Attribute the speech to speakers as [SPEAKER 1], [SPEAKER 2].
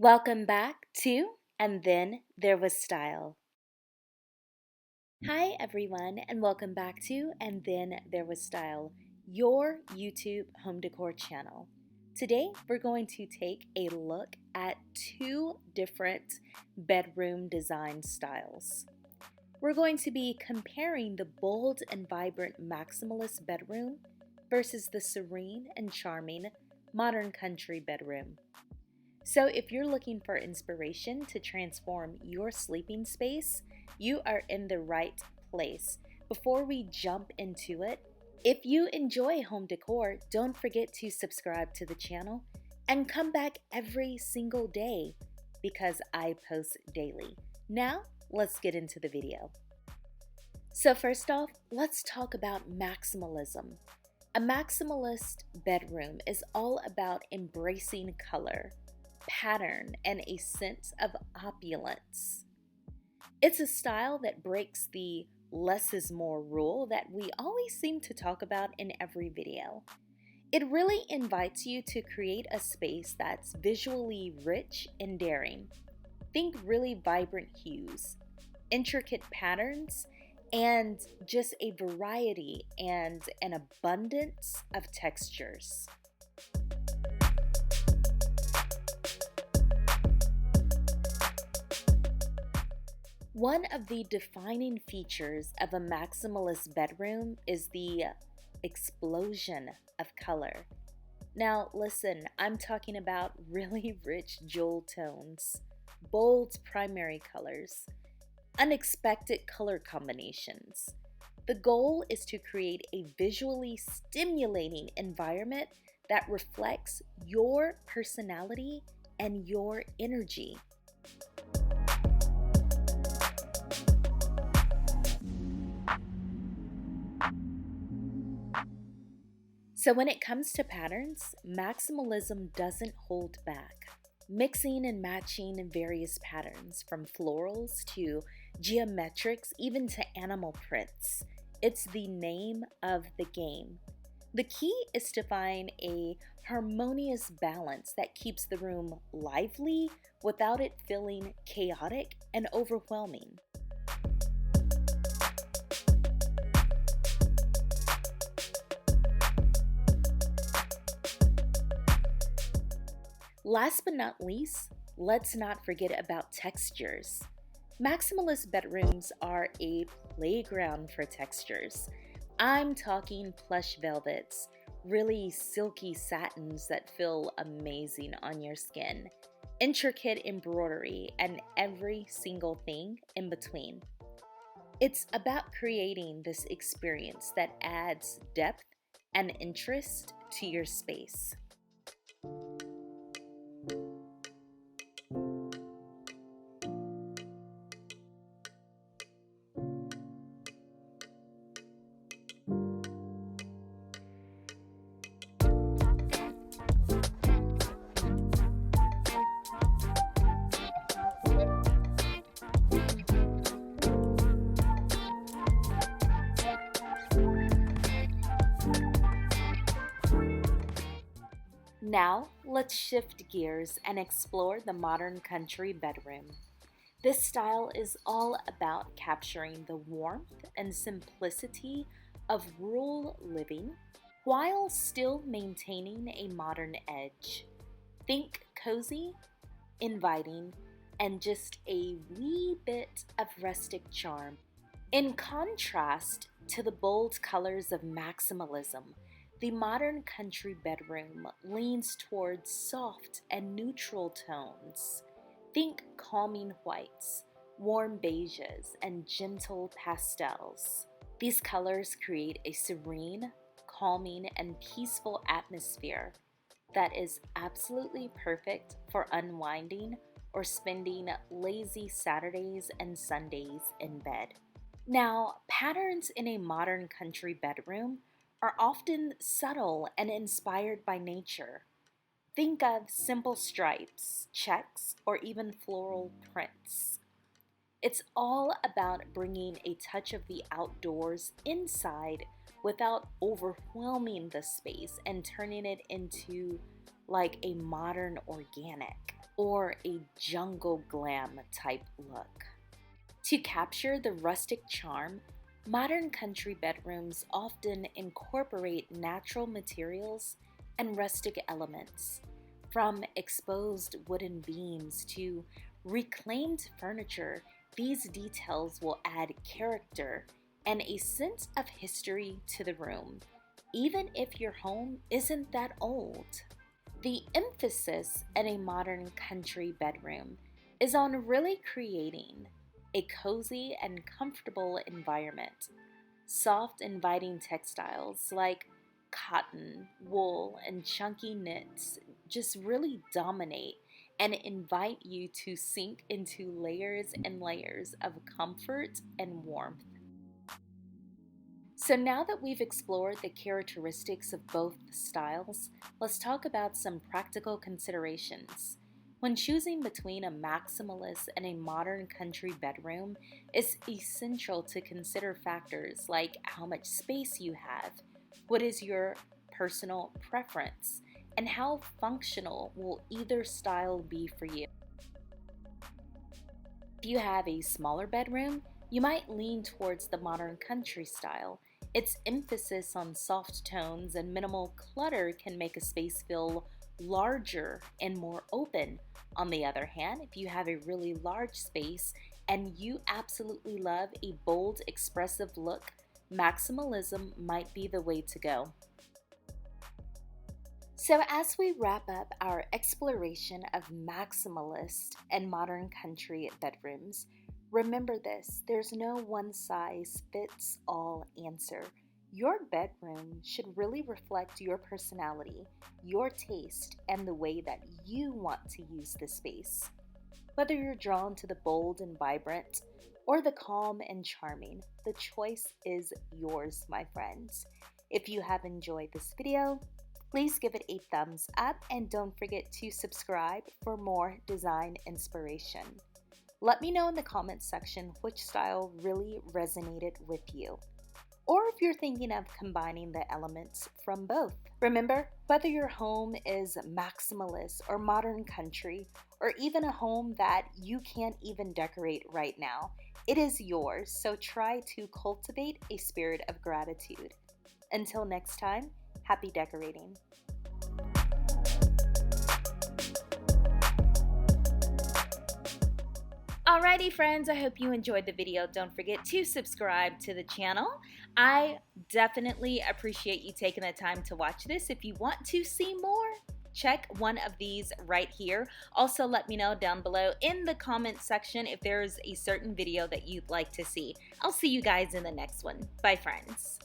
[SPEAKER 1] Welcome back to And Then There Was Style. Hi everyone and welcome back to And Then There Was Style, your YouTube home decor channel. Today we're going to take a look at two different bedroom design styles. We're going to be comparing the bold and vibrant maximalist bedroom versus the serene and charming modern country bedroom. So if you're looking for inspiration to transform your sleeping space, you are in the right place. Before we jump into it, if you enjoy home decor, don't forget to subscribe to the channel and come back every single day because I post daily. Now, let's get into the video. So first off, let's talk about maximalism. A maximalist bedroom is all about embracing color, pattern, and a sense of opulence. It's a style that breaks the less is more rule that we always seem to talk about in every video. It really invites you to create a space that's visually rich and daring. Think really vibrant hues, intricate patterns, and just a variety and an abundance of textures. One of the defining features of a maximalist bedroom is the explosion of color. Now listen, I'm talking about really rich jewel tones, bold primary colors, unexpected color combinations. The goal is to create a visually stimulating environment that reflects your personality and your energy. So when it comes to patterns, maximalism doesn't hold back. Mixing and matching various patterns from florals to geometrics, even to animal prints. It's the name of the game. The key is to find a harmonious balance that keeps the room lively without it feeling chaotic and overwhelming. Last but not least, let's not forget about textures. Maximalist bedrooms are a playground for textures. I'm talking plush velvets, really silky satins that feel amazing on your skin, intricate embroidery, and every single thing in between. It's about creating this experience that adds depth and interest to your space. Now, let's shift gears and explore the modern country bedroom. This style is all about capturing the warmth and simplicity of rural living while still maintaining a modern edge. Think cozy, inviting, and just a wee bit of rustic charm. In contrast to the bold colors of maximalism, the modern country bedroom leans towards soft and neutral tones. Think calming whites, warm beiges, and gentle pastels. These colors create a serene, calming, and peaceful atmosphere that is absolutely perfect for unwinding or spending lazy Saturdays and Sundays in bed. Now, patterns in a modern country bedroom are often subtle and inspired by nature. Think of simple stripes, checks, or even floral prints. It's all about bringing a touch of the outdoors inside without overwhelming the space and turning it into like a modern organic. or a jungle glam type look. To capture the rustic charm, modern country bedrooms often incorporate natural materials and rustic elements. From exposed wooden beams to reclaimed furniture, these details will add character and a sense of history to the room, even if your home isn't that old. The emphasis in a modern country bedroom is on really creating a cozy and comfortable environment. Soft, inviting textiles like cotton, wool, and chunky knits just really dominate and invite you to sink into layers and layers of comfort and warmth. So now that we've explored the characteristics of both styles, let's talk about some practical considerations. When choosing between a maximalist and a modern country bedroom, it's essential to consider factors like how much space you have, what is your personal preference, and how functional will either style be for you. If you have a smaller bedroom, you might lean towards the modern country style. Its emphasis on soft tones and minimal clutter can make a space feel larger and more open. On the other hand, if you have a really large space and you absolutely love a bold, expressive look, maximalism might be the way to go. So as we wrap up our exploration of maximalist and modern country bedrooms, remember this: there's no one-size-fits-all answer. Your bedroom should really reflect your personality, your taste, and the way that you want to use the space. Whether you're drawn to the bold and vibrant or the calm and charming, the choice is yours, my friends. If you have enjoyed this video, please give it a thumbs up and don't forget to subscribe for more design inspiration. Let me know in the comments section which style really resonated with you, or if you're thinking of combining the elements from both. Remember, whether your home is maximalist or modern country, or even a home that you can't even decorate right now, it is yours, so try to cultivate a spirit of gratitude. Until next time, happy decorating. Alrighty friends, I hope you enjoyed the video. Don't forget to subscribe to the channel. I definitely appreciate you taking the time to watch this. If you want to see more, check one of these right here. Also, let me know down below in the comment section if there's a certain video that you'd like to see. I'll see you guys in the next one. Bye friends.